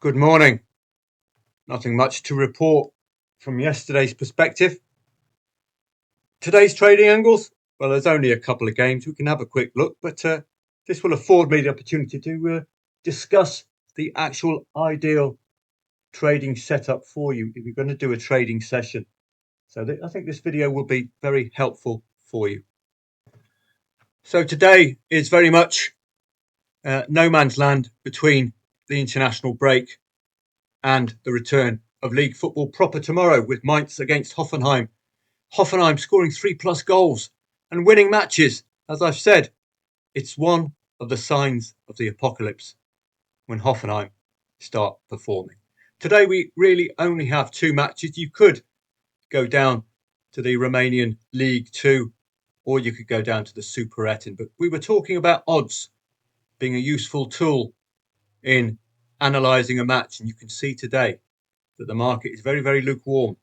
Good morning. Nothing much to report from yesterday's perspective. Today's trading angles, well, there's only a couple of games. We can have a quick look, but this will afford me the opportunity to discuss the actual ideal trading setup for you if you're going to do a trading session. So I think this video will be very helpful for you. So today is very much no man's land between the international break and the return of league football proper tomorrow with Mainz against Hoffenheim. Hoffenheim scoring 3+ goals and winning matches. As I've said, it's one of the signs of the apocalypse when Hoffenheim start performing. Today we really only have two matches. You could go down to the Romanian League 2 or you could go down to the SerieA, but we were talking about odds being a useful tool in analysing a match, and you can see today that the market is very, very lukewarm.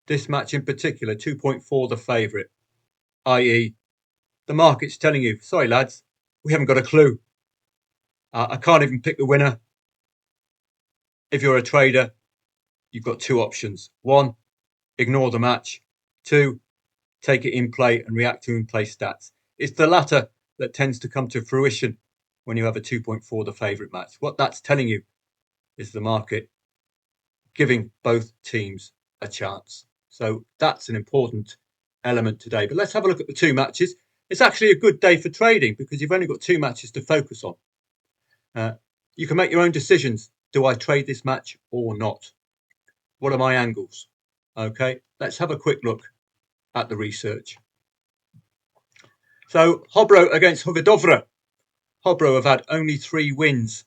This match in particular, 2.4 the favourite, i.e. the market's telling you, sorry lads, we haven't got a clue. I can't even pick the winner. If you're a trader, you've got two options. One, ignore the match. Two, take it in play and react to in-play stats. It's the latter that tends to come to fruition when you have a 2.4 the favourite match. What that's telling you is the market giving both teams a chance. So that's an important element today. But let's have a look at the two matches. It's actually a good day for trading because you've only got two matches to focus on. You can make your own decisions. Do I trade this match or not? What are my angles? Okay, let's have a quick look at the research. So Hobro against Hvidovre. Hobro have had only 3 wins,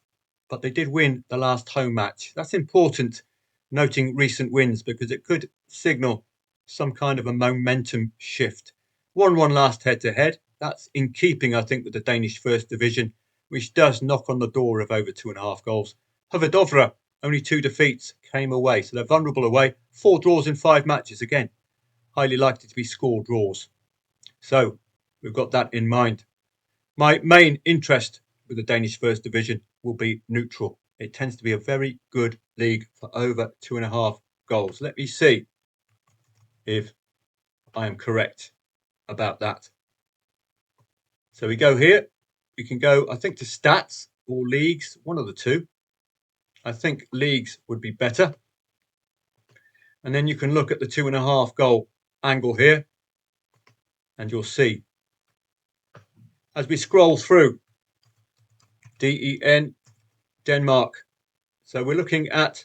but they did win the last home match. That's important, noting recent wins, because it could signal some kind of a momentum shift. 1-1 last head-to-head. That's in keeping, I think, with the Danish First Division, which does knock on the door of over 2.5 goals. Hvidovre, only 2 defeats, came away, so they're vulnerable away. 4 draws in 5 matches, again, highly likely to be score draws. So we've got that in mind. My main interest with the Danish First Division will be neutral. It tends to be a very good league for over 2.5 goals. Let me see if I am correct about that. So we go here. We can go, I think, to stats or leagues, one of the two. I think leagues would be better. And then you can look at the 2.5 goal angle here, and you'll see as we scroll through DEN, Denmark. So we're looking at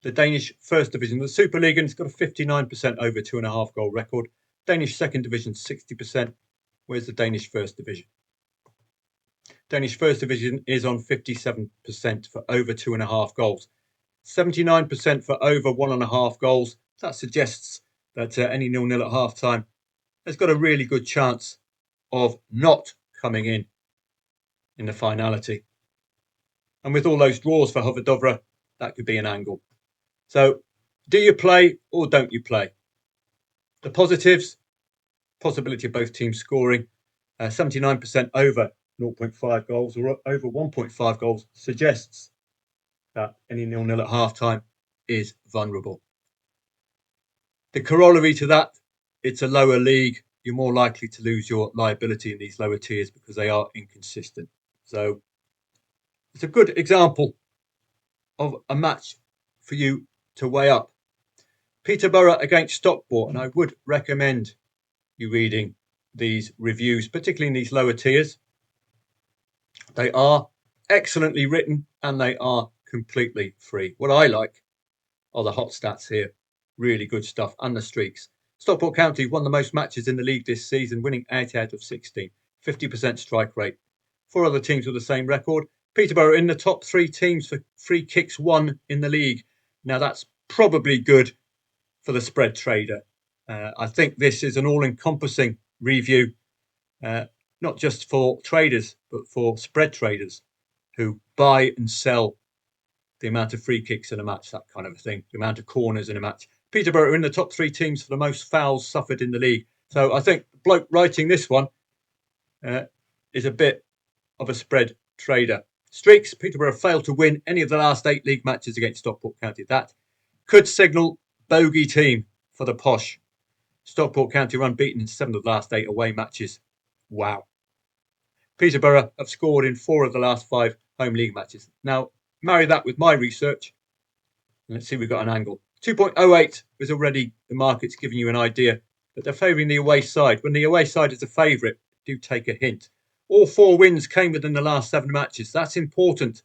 the Danish First Division. The Superliga has got a 59% over 2.5 goal record. Danish Second Division, 60%. Where's the Danish First Division? Danish First Division is on 57% for over 2.5 goals. 79% for over 1.5 goals. That suggests that any 0-0 at half time has got a really good chance of not coming in the finality. And with all those draws for Hvidovre, that could be an angle. So do you play or don't you play? The positives, possibility of both teams scoring, 79% over 0.5 goals or over 1.5 goals suggests that any 0-0 at half time is vulnerable. The corollary to that, it's a lower league. You're more likely to lose your liability in these lower tiers because they are inconsistent. So it's a good example of a match for you to weigh up. Peterborough against Stockport, and I would recommend you reading these reviews, particularly in these lower tiers. They are excellently written and they are completely free. What I like are the hot stats here. Really good stuff, and the streaks. Stockport County won the most matches in the league this season, winning 8 out of 16, 50% strike rate. 4 other teams with the same record. Peterborough in the top 3 teams for free kicks won in the league. Now that's probably good for the spread trader. I think this is an all-encompassing review, not just for traders, but for spread traders who buy and sell the amount of free kicks in a match, that kind of a thing, the amount of corners in a match. Peterborough are in the top 3 teams for the most fouls suffered in the league. So I think the bloke writing this one is a bit of a spread trader. Streaks, Peterborough failed to win any of the last 8 league matches against Stockport County. That could signal bogey team for the posh. Stockport County are unbeaten in 7 of the last 8 away matches. Wow. Peterborough have scored in 4 of the last 5 home league matches. Now, marry that with my research. Let's see, we've got an angle. 2.08 is already the market's giving you an idea that they're favouring the away side. When the away side is a favourite, do take a hint. All 4 wins came within the last 7 matches. That's important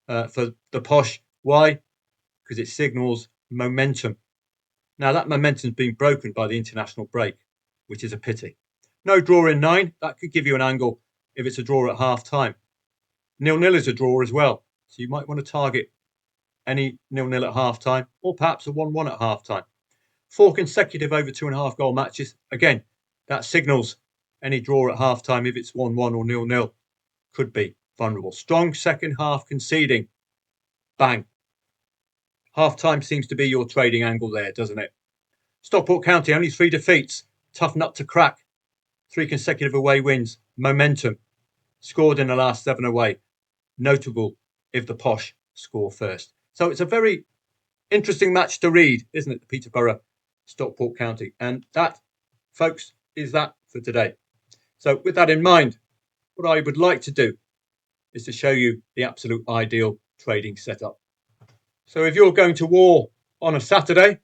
for the posh. Why? Because it signals momentum. Now, that momentum's been broken by the international break, which is a pity. No draw in 9. That could give you an angle if it's a draw at half-time. 0-0 is a draw as well. So you might want to target any 0-0 at half-time, or perhaps a 1-1 at half-time. 4 consecutive over 2.5 goal matches. Again, that signals any draw at half-time if it's 1-1 or 0-0 could be vulnerable. Strong second half conceding. Bang. Half-time seems to be your trading angle there, doesn't it? Stockport County, only 3 defeats. Tough nut to crack. 3 consecutive away wins. Momentum. Scored in the last 7 away. Notable if the posh score first. So it's a very interesting match to read, isn't it? The Peterborough Stockport County. And that, folks, is that for today. So with that in mind, what I would like to do is to show you the absolute ideal trading setup. So if you're going to war on a Saturday,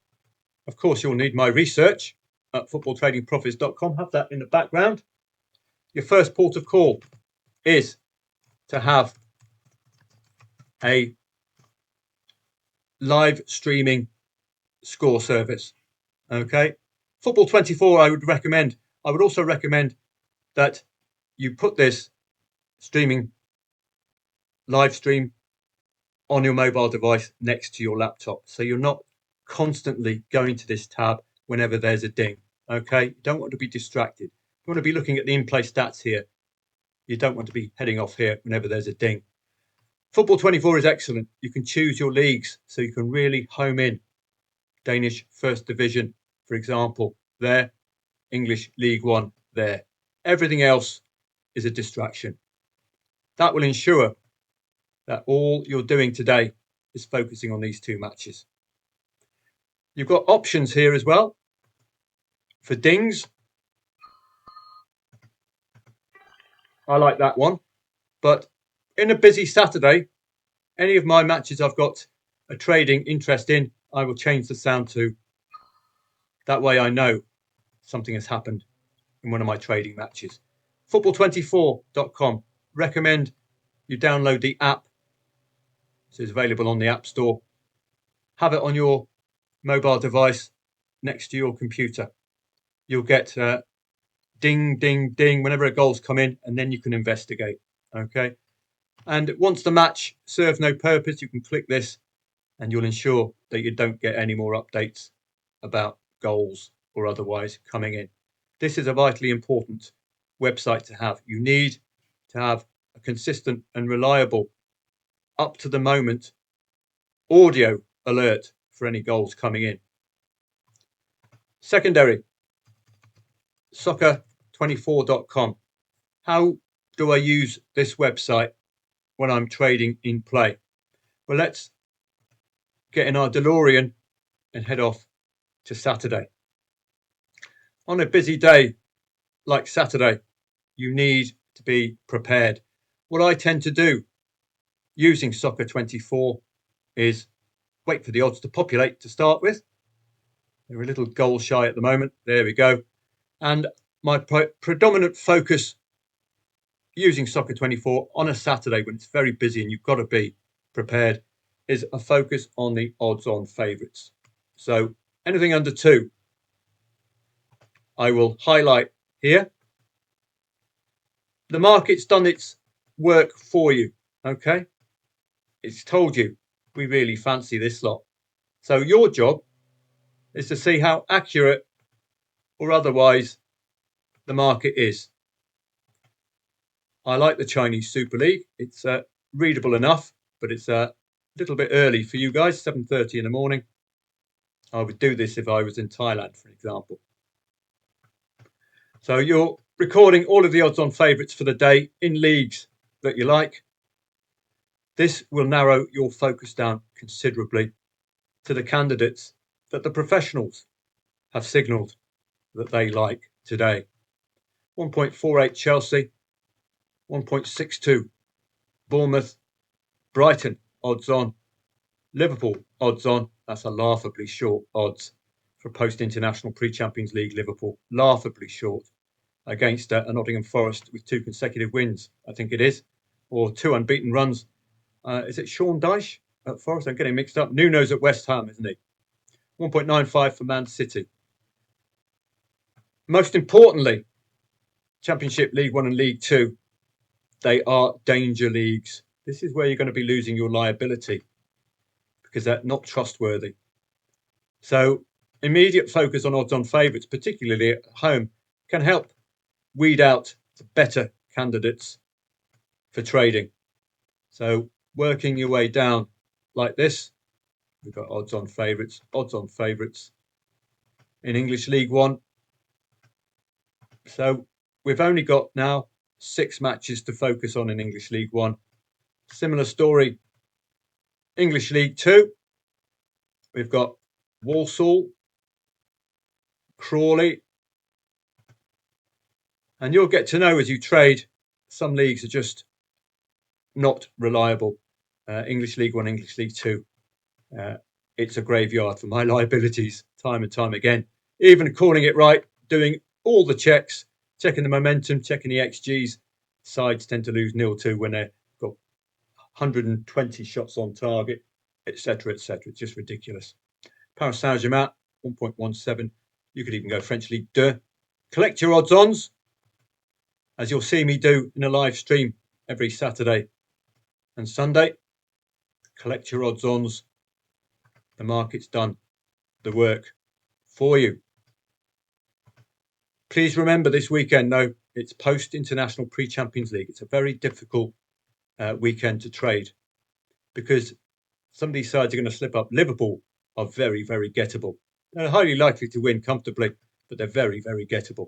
of course, you'll need my research at footballtradingprofits.com. Have that in the background. Your first port of call is to have a live streaming score service. Okay. Football 24, I would recommend. I would also recommend that you put this live stream on your mobile device next to your laptop. So you're not constantly going to this tab whenever there's a ding. Okay. You don't want to be distracted. You want to be looking at the in-play stats here. You don't want to be heading off here whenever there's a ding. Football 24 is excellent. You can choose your leagues so you can really home in. Danish First Division, for example, there. English League One, there. Everything else is a distraction. That will ensure that all you're doing today is focusing on these 2 matches. You've got options here as well for dings. I like that one. But in a busy Saturday, any of my matches I've got a trading interest in, I will change the sound to. That way I know something has happened in one of my trading matches. Football24.com. Recommend you download the app. So it's available on the App Store. Have it on your mobile device next to your computer. You'll get ding, ding, ding whenever a goal's come in, and then you can investigate. Okay. And once the match serves no purpose, you can click this and you'll ensure that you don't get any more updates about goals or otherwise coming in. This is a vitally important website to have. You need to have a consistent and reliable, up to the moment, audio alert for any goals coming in. Secondary, soccer24.com. How do I use this website when I'm trading in play? Well, let's get in our DeLorean and head off to Saturday. On a busy day like Saturday, you need to be prepared. What I tend to do using Soccer24 is wait for the odds to populate to start with. They're a little goal shy at the moment. There we go. And my predominant focus using Soccer24 on a Saturday when it's very busy and you've got to be prepared is a focus on the odds-on favourites. So anything under 2, I will highlight here. The market's done its work for you, okay? It's told you we really fancy this lot. So your job is to see how accurate or otherwise the market is. I like the Chinese Super League. It's readable enough, but it's a little bit early for you guys, 7:30 in the morning. I would do this if I was in Thailand, for example. So you're recording all of the odds-on favourites for the day in leagues that you like. This will narrow your focus down considerably to the candidates that the professionals have signalled that they like today. 1.48 Chelsea, 1.62 Bournemouth, Brighton odds on, Liverpool odds on. That's a laughably short odds for post-international pre-Champions League Liverpool. Laughably short against a Nottingham Forest with 2 consecutive wins, I think it is, or 2 unbeaten runs. Is it Sean Dyche at Forest? I'm getting mixed up. Nuno's at West Ham, isn't he? 1.95 for Man City. Most importantly, Championship, League One and League Two, they are danger leagues. This is where you're going to be losing your liability because they're not trustworthy. So immediate focus on odds-on favourites, particularly at home, can help weed out the better candidates for trading. So working your way down like this, we've got odds-on favourites in English League One. So we've only got now 6 matches to focus on in English League One. Similar story, English League Two. We've got Walsall, Crawley, and you'll get to know as you trade, some leagues are just not reliable. English League One, English League Two, it's a graveyard for my liabilities time and time again. Even calling it right, doing all the checks, checking the momentum, checking the XGs, sides tend to lose 0-2 when they've got 120 shots on target, etc., etc. It's just ridiculous. Paris Saint-Germain, 1.17. You could even go French Ligue 2. Collect your odds-ons, as you'll see me do in a live stream every Saturday and Sunday. Collect your odds-ons. The market's done the work for you. Please remember this weekend, though, it's post-international pre-Champions League. It's a very difficult weekend to trade because some of these sides are going to slip up. Liverpool are very, very gettable. They're highly likely to win comfortably, but they're very, very gettable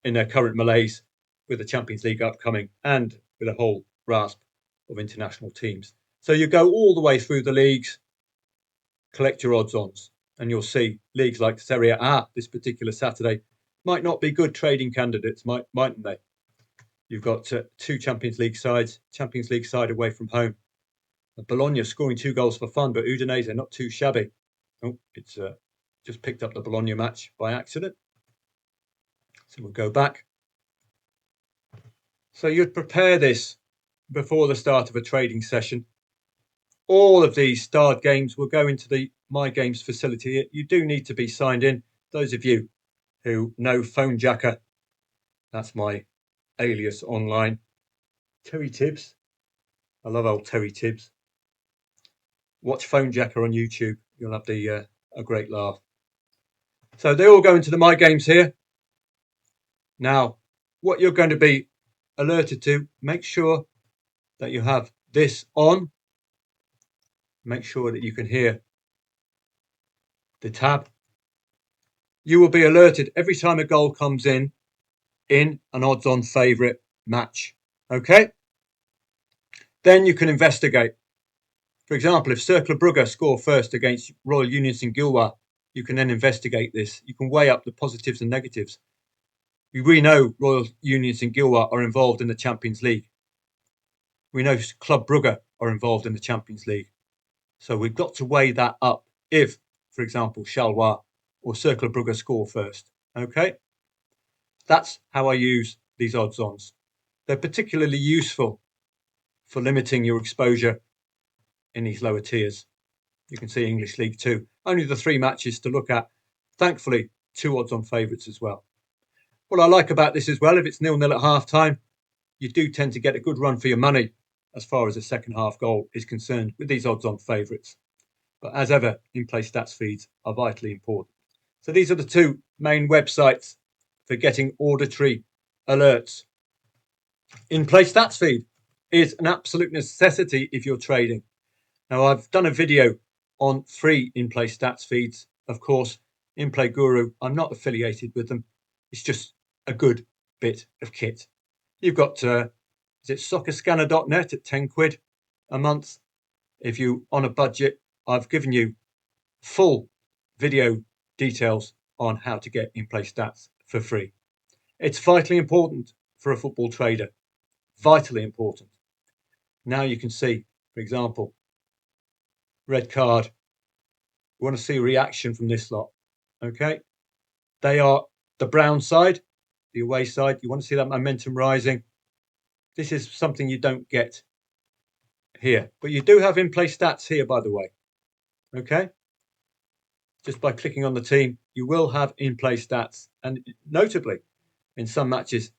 in their current malaise with the Champions League upcoming and with a whole rasp of international teams. So you go all the way through the leagues, collect your odds-ons, and you'll see leagues like SerieA this particular Saturday might not be good trading candidates, mightn't they? You've got 2 Champions League sides, Champions League side away from home. Bologna scoring 2 goals for fun, but Udinese not too shabby. Oh, it's just picked up the Bologna match by accident. So we'll go back. So you'd prepare this before the start of a trading session. All of these starred games will go into the My Games facility. You do need to be signed in. Those of you who know PhoneJacker, that's my alias online. Terry Tibbs. I love old Terry Tibbs. Watch PhoneJacker on YouTube. You'll have a great laugh. So they all go into the My Games here. Now, what you're going to be alerted to, make sure that you have this on. Make sure that you can hear the tab. You will be alerted every time a goal comes in an odds-on favourite match. Okay? Then you can investigate. For example, if Cercle Brugge score first against Royal Union Saint-Gilloise, you can then investigate this. You can weigh up the positives and negatives. We know Royal Union Saint-Gilloise are involved in the Champions League. We know Club Brugge are involved in the Champions League. So we've got to weigh that up if, for example, Charleroi or Cercle Brugge score first. Okay? That's how I use these odds-ons. They're particularly useful for limiting your exposure in these lower tiers. You can see English League 2. Only the 3 matches to look at. Thankfully, 2 odds-on favourites as well. What I like about this as well, if it's 0-0 at half-time, you do tend to get a good run for your money as far as the second half goal is concerned with these odds-on favourites. But as ever, InPlay stats feeds are vitally important. So these are the 2 main websites for getting auditory alerts. InPlay stats feed is an absolute necessity if you're trading. Now, I've done a video on 3 InPlay stats feeds. Of course, InPlay Guru, I'm not affiliated with them. It's just a good bit of kit. You've got Is it soccerscanner.net at 10 quid a month? If you on a budget, I've given you full video details on how to get in-play stats for free. It's vitally important for a football trader. Vitally important. Now you can see, for example, red card. We want to see a reaction from this lot. Okay. They are the brown side, the away side. You want to see that momentum rising. This is something you don't get here, but you do have in-play stats here, by the way. Okay. Just by clicking on the team, you will have in-play stats. And notably, in some matches,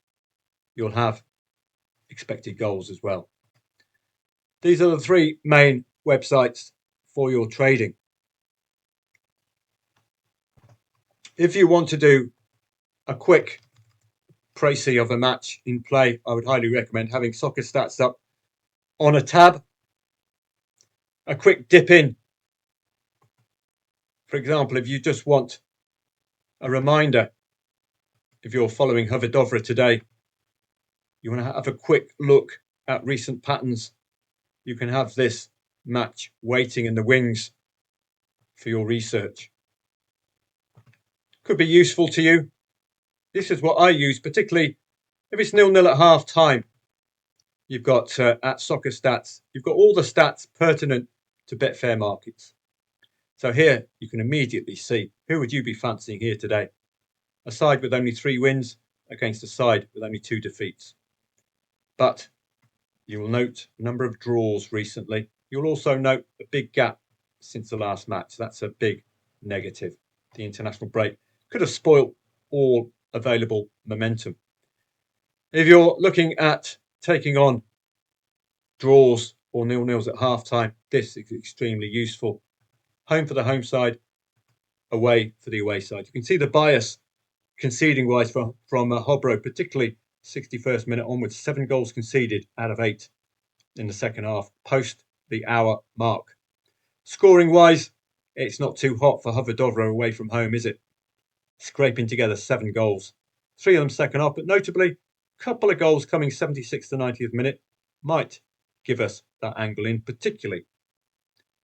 you'll have expected goals as well. These are the three main websites for your trading. If you want to do a quick précis of a match in play, I would highly recommend having Soccer Stats up on a tab. A quick dip in. For example, if you just want a reminder, if you're following Hoverdovra today, you want to have a quick look at recent patterns, you can have this match waiting in the wings for your research. Could be useful to you. This is what I use, particularly if it's 0-0 at half time. You've got at Soccer Stats, you've got all the stats pertinent to Betfair markets. So here you can immediately see who would you be fancying here today. A side with only 3 wins against a side with only 2 defeats. But you will note a number of draws recently. You'll also note a big gap since the last match. That's a big negative. The international break could have spoilt all available momentum. If you're looking at taking on draws or 0-0s at halftime, this is extremely useful. Home for the home side, away for the away side. You can see the bias conceding wise from Hobro, particularly 61st minute onwards. 7 goals conceded out of 8 in the second half, post the hour mark. Scoring wise, it's not too hot for Hoverdovra away from home, is it? Scraping together 7 goals. 3 of them second half, but notably, a couple of goals coming 76th to 90th minute might give us that angle in, particularly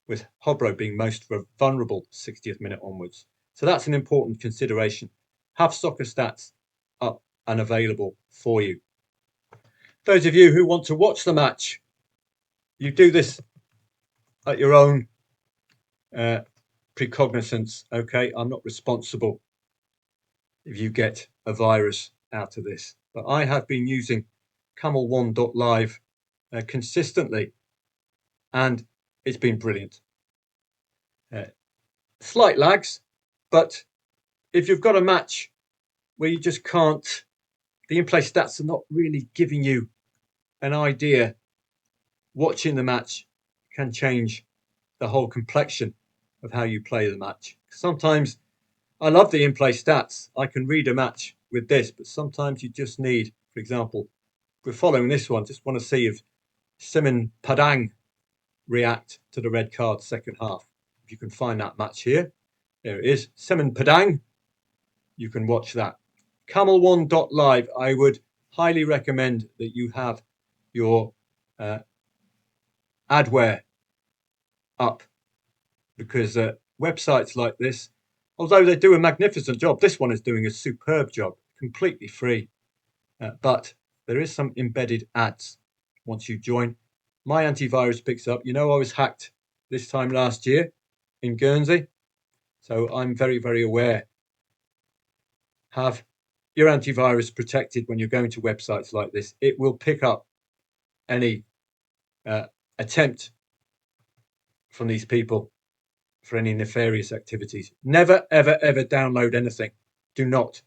with Hobro being most vulnerable 60th minute onwards. So that's an important consideration. Have Soccer Stats up and available for you. Those of you who want to watch the match, you do this at your own precognizance. Okay, I'm not responsible if you get a virus out of this, but I have been using camel1.live consistently, and it's been brilliant. Slight lags, but if you've got a match where you just can't, the in-play stats are not really giving you an idea, watching the match can change the whole complexion of how you play the match. Sometimes I love the in-play stats. I can read a match with this, but sometimes you just need, for example, we're following this one, just want to see if Simon Padang react to the red card second half. If you can find that match here, there it is, Simon Padang. You can watch that. Camel1.live, I would highly recommend that you have your adware up, because websites like this, although they do a magnificent job, this one is doing a superb job, completely free. But there is some embedded ads once you join. My antivirus picks up. You know, I was hacked this time last year in Guernsey. So I'm very, very aware. Have your antivirus protected when you're going to websites like this. It will pick up any attempt from these people for any nefarious activities. Never, ever, ever download anything. Do not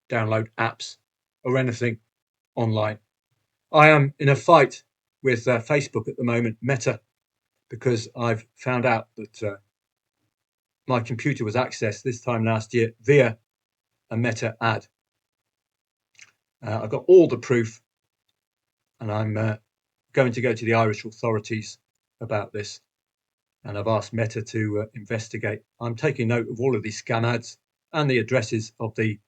download apps or anything online. I am in a fight with Facebook at the moment, Meta, because I've found out that my computer was accessed this time last year via a Meta ad. I've got all the proof, and I'm going to go to the Irish authorities about this, and I've asked Meta to investigate. I'm taking note of all of these scam ads and the addresses of the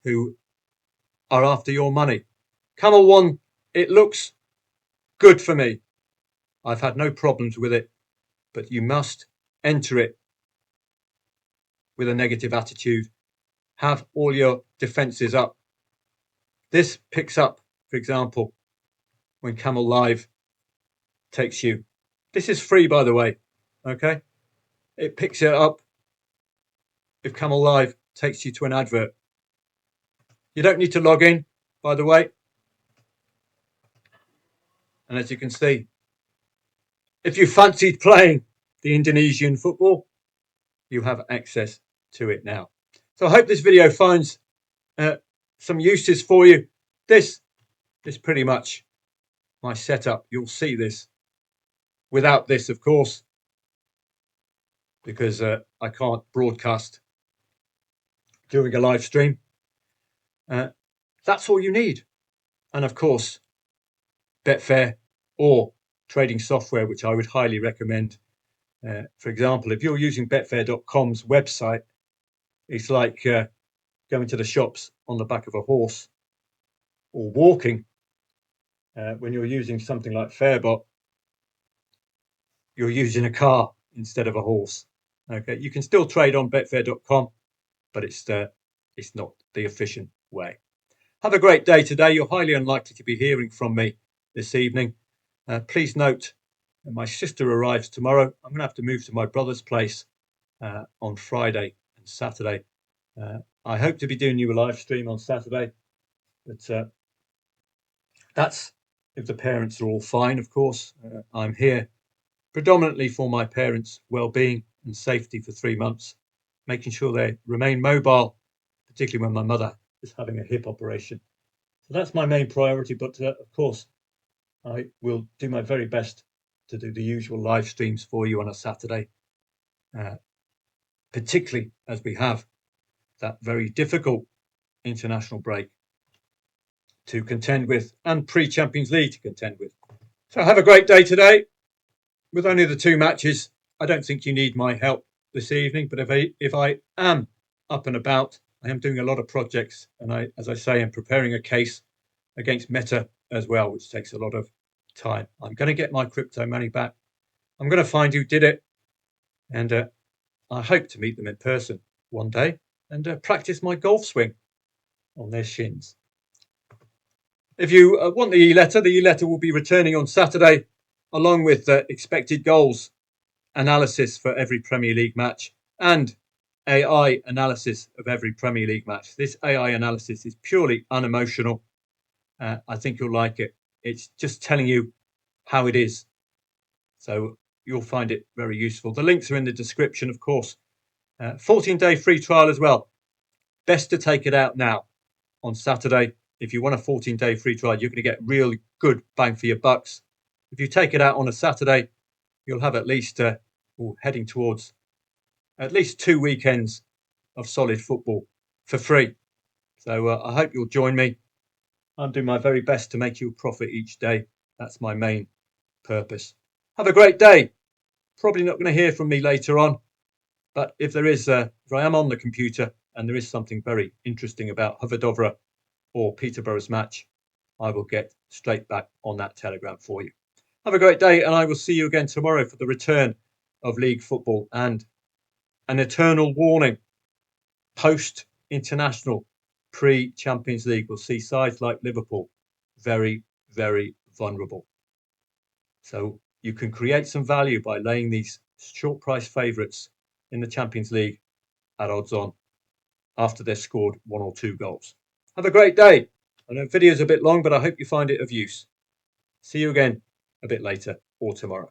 who are after your money. Camel1 It looks good for me. I've had no problems with it, but you must enter it with a negative attitude. Have all your defenses up. This picks up, for example, when Camel Live takes you. This is free, by the way. Okay. It picks it up if Camel Live takes you to an advert. You don't need to log in, by the way. And as you can see, if you fancied playing the Indonesian football, you have access to it now. So I hope this video finds some uses for you. This is pretty much my setup. You'll see this without this, of course, because I can't broadcast during a live stream. That's all you need. And of course, Betfair or trading software, which I would highly recommend. For example, if you're using Betfair.com's website, it's like going to the shops on the back of a horse or walking. When you're using something like Fairbot, you're using a car instead of a horse. Okay, you can still trade on Betfair.com, but it's not the efficient way. Have a great day today. You're highly unlikely to be hearing from me this evening. Please note that my sister arrives tomorrow. I'm going to have to move to my brother's place on Friday and Saturday. I hope to be doing you a live stream on Saturday, but that's if the parents are all fine, of course. I'm here predominantly for my parents' well-being and safety for 3 months, making sure they remain mobile, particularly when my mother is having a hip operation. So that's my main priority, but of course, I will do my very best to do the usual live streams for you on a Saturday, particularly as we have that very difficult international break to contend with and pre-Champions League to contend with. So have a great day today. With only the 2 matches, I don't think you need my help this evening, but if I am up and about, I am doing a lot of projects, and as I say, I'm preparing a case against Meta as well, which takes a lot of time. I'm going to get my crypto money back. I'm going to find who did it, and I hope to meet them in person one day and practice my golf swing on their shins. If you want the e-letter will be returning on Saturday, along with expected goals analysis for every Premier League match and AI analysis of every Premier League match. This AI analysis is purely unemotional. I think you'll like it. It's just telling you how it is. So you'll find it very useful. The links are in the description, of course. 14-day free trial as well. Best to take it out now on Saturday. If you want a 14-day free trial, you're going to get real good bang for your bucks. If you take it out on a Saturday, you'll have at least, heading towards at least 2 weekends of solid football for free. So I hope you'll join me. I'm doing my very best to make you a profit each day. That's my main purpose. Have a great day. Probably not going to hear from me later on, but if there is, if I am on the computer and there is something very interesting about Hoverdovra or Peterborough's match, I will get straight back on that Telegram for you. Have a great day, and I will see you again tomorrow for the return of league football and an eternal warning. Post-international, pre-Champions League, we'll see sides like Liverpool very, very vulnerable. So you can create some value by laying these short price favourites in the Champions League at odds on after they've scored 1 or 2 goals. Have a great day. I know the video's a bit long, but I hope you find it of use. See you again a bit later or tomorrow.